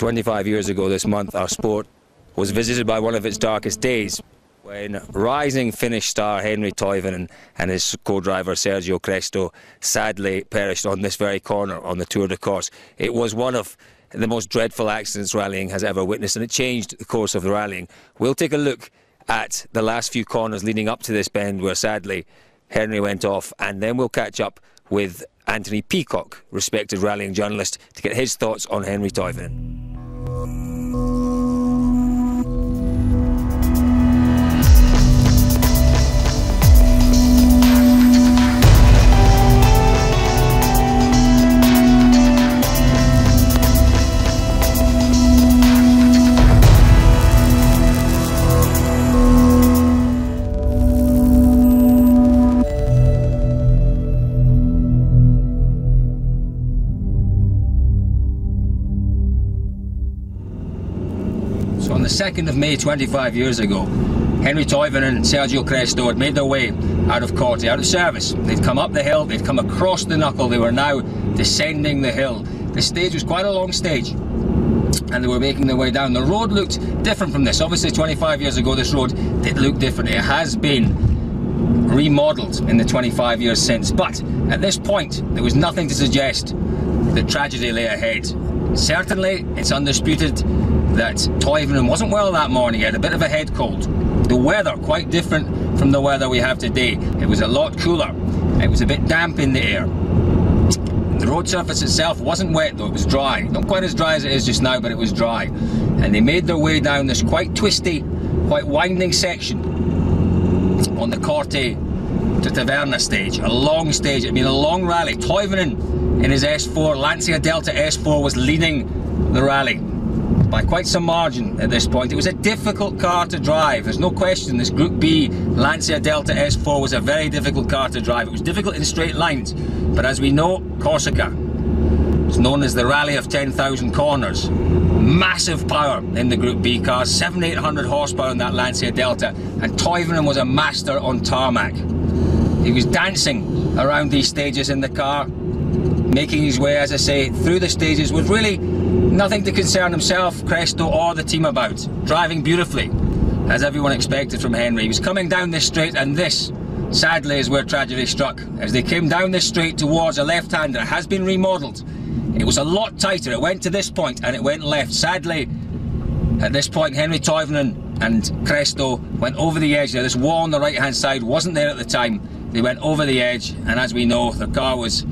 25 years ago this month, our sport was visited by one of its darkest days, when rising Finnish star Henri Toivonen and his co-driver Sergio Cresto sadly perished on this very corner on the Tour de Corse. It was one of the most dreadful accidents rallying has ever witnessed, and it changed the course of the rallying. We'll take a look at the last few corners leading up to this bend where sadly Henri went off, and then we'll catch up with Anthony Peacock, respected rallying journalist, to get his thoughts on Henri Toivonen. On the 2nd of May 25 years ago, Henri Toivonen and Sergio Cresto had made their way out of Corte, out of service. They'd come up the hill, they'd come across the knuckle, they were now descending the hill. The stage was quite a long stage, and they were making their way down. The road looked different from this. Obviously 25 years ago this road did look different. It has been remodelled in the 25 years since, but at this point there was nothing to suggest that tragedy lay ahead. Certainly it's undisputed that Toivonen wasn't well that morning. He had a bit of a head cold. The weather quite different from the weather we have today. It was a lot cooler. It was a bit damp in the air. The road surface itself wasn't wet though, it was dry. Not quite as dry as it is just now, but it was dry. And they made their way down this quite twisty, quite winding section on the Corte to Taverna stage. A long stage, it'd been a long rally. Toivonen in his S4, Lancia Delta S4, was leading the rally by quite some margin at this point. It was a difficult car to drive, there's no question. This Group B Lancia Delta S4 was a very difficult car to drive. It was difficult in straight lines, but as we know, Corsica is known as the Rally of 10,000 corners. Massive power in the Group B cars, 700-800 horsepower in that Lancia Delta, and Toivonen was a master on tarmac. He was dancing around these stages in the car, making his way, as I say, through the stages with really nothing to concern himself, Cresto, or the team about. Driving beautifully, as everyone expected from Henri. He was coming down this straight, and this, sadly, is where tragedy struck. As they came down this straight towards a left-hander, it has been remodelled. It was a lot tighter. It went to this point and it went left. Sadly, at this point, Henri Toivonen and Cresto went over the edge there. This wall on the right-hand side wasn't there at the time. They went over the edge, and as we know, the car was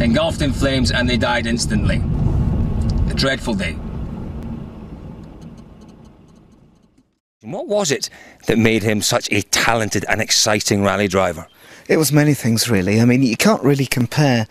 engulfed in flames and they died instantly. A dreadful day. What was it that made him such a talented and exciting rally driver? It was many things, really. I mean, you can't really compare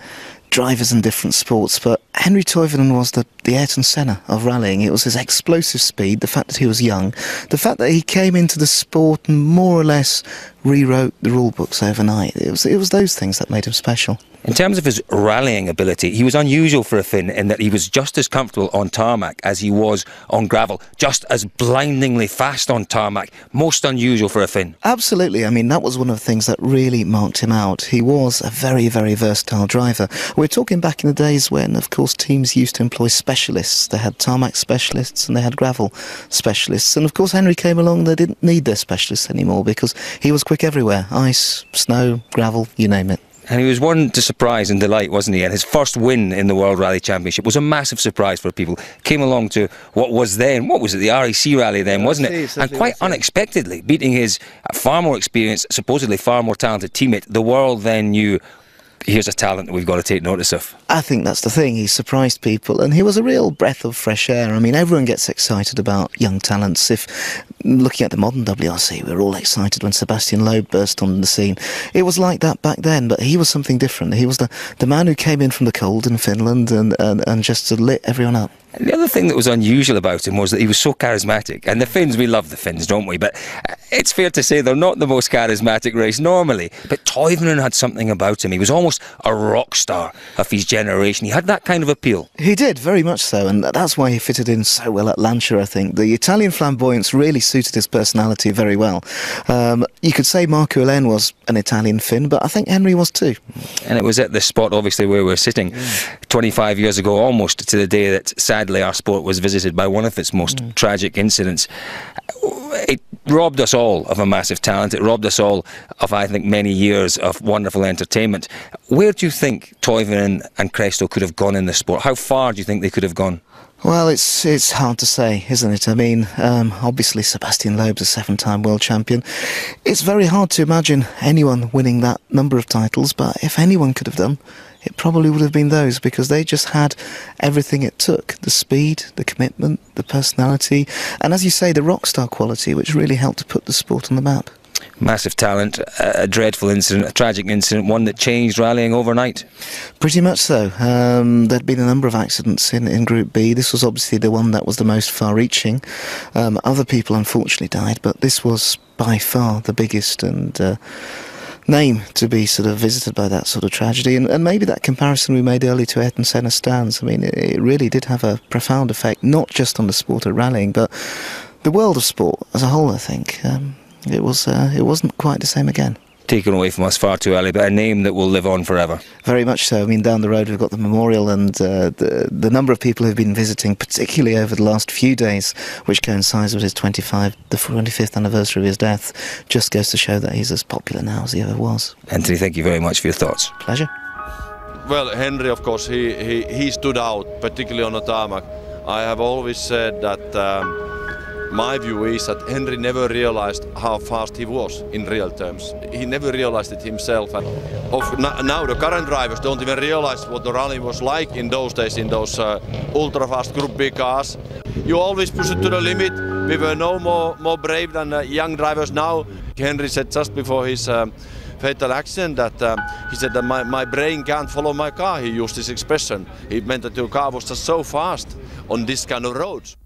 drivers in different sports, but Henri Toivonen was the Ayrton Senna of rallying. It was his explosive speed, the fact that he was young, the fact that he came into the sport and more or less rewrote the rule books overnight. It was those things that made him special. In terms of his rallying ability, he was unusual for a Finn in that he was just as comfortable on tarmac as he was on gravel, just as blindingly fast on tarmac. Most unusual for a Finn. Absolutely. I mean, that was one of the things that really marked him out. He was a very, very versatile driver. We're talking back in the days when, of course, teams used to employ specialists. They had tarmac specialists and they had gravel specialists. And, of course, Henri came along, they didn't need their specialists anymore because he was quick everywhere. Ice, snow, gravel, you name it. And he was one to surprise and delight, wasn't he? And his first win in the World Rally Championship was a massive surprise for people. Came along to what was then, what was it, the REC Rally then, wasn't it? And quite unexpectedly, beating his far more experienced, supposedly far more talented teammate. The world then knew, here's a talent that we've got to take notice of. I think that's the thing. He surprised people, and he was a real breath of fresh air. I mean, everyone gets excited about young talents. If looking at the modern WRC, we were all excited when Sebastian Loeb burst on the scene. It was like that back then, but he was something different. He was the man who came in from the cold in Finland and just lit everyone up. And the other thing that was unusual about him was that he was so charismatic. And the Finns, we love the Finns, don't we? But it's fair to say they're not the most charismatic race normally. But Toivonen had something about him. He was almost a rock star of his generation. He had that kind of appeal. He did, very much so. And that's why he fitted in so well at Lancia, I think. The Italian flamboyance really suited his personality very well. You could say Marco Elen was an Italian Finn, but I think Henri was too. And it was at the spot, obviously, where we're sitting 25 years ago, almost to the day that sadly our sport was visited by one of its most tragic incidents. It robbed us all of a massive talent. It robbed us all of, I think, many years of wonderful entertainment. Where do you think Toivonen and Cresto could have gone in the sport? How far do you think they could have gone? Well, it's hard to say, isn't it? I mean, obviously Sebastian Loeb's a 7-time world champion. It's very hard to imagine anyone winning that number of titles, but if anyone could have done, it probably would have been those, because they just had everything it took. The speed, the commitment, the personality, and as you say, the rock star quality, which really helped to put the sport on the map. Massive talent, a dreadful incident, a tragic incident, one that changed rallying overnight. Pretty much so. There'd been a number of accidents in Group B. This was obviously the one that was the most far-reaching. Other people unfortunately died, but this was by far the biggest and name to be sort of visited by that sort of tragedy. And maybe that comparison we made earlier to Ayrton Senna stands. I mean, it really did have a profound effect, not just on the sport of rallying, but the world of sport as a whole, I think. It wasn't quite the same again. Taken away from us far too early, but a name that will live on forever. Very much so. I mean, down the road we've got the memorial, and the number of people who've been visiting, particularly over the last few days, which coincides with the 25th anniversary of his death, just goes to show that he's as popular now as he ever was. Anthony, thank you very much for your thoughts. Pleasure. Well, Henri, of course, he stood out, particularly on the tarmac. I have always said that my view is that Henri never realized how fast he was in real terms. He never realized it himself. And now the current drivers don't even realize what the rally was like in those days, in those ultra-fast Group B cars. You always push it to the limit. We were no more brave than young drivers now. Henri said just before his fatal accident that he said that my brain can't follow my car. He used this expression. He meant that your car was just so fast on this kind of roads.